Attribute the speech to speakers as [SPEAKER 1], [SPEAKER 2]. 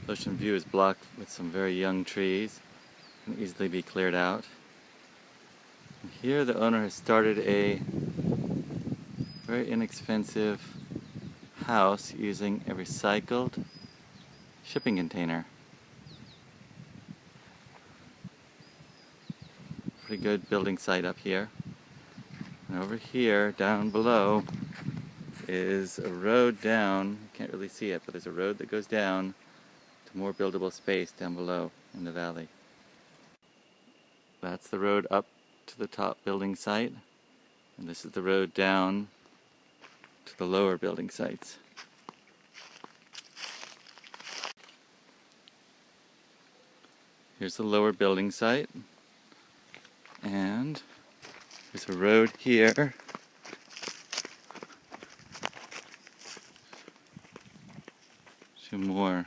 [SPEAKER 1] Ocean view is blocked with some very young trees. Can easily be cleared out. And here the owner has started a very inexpensive house using a recycled shipping container. Pretty good building site up here. And over here, down below, is a road down. You can't really see it, but there's a road that goes down to more buildable space down below in the valley. That's the road up to the top building site, and this is the road down to the lower building sites. Here's the lower building site, and there's a road here to more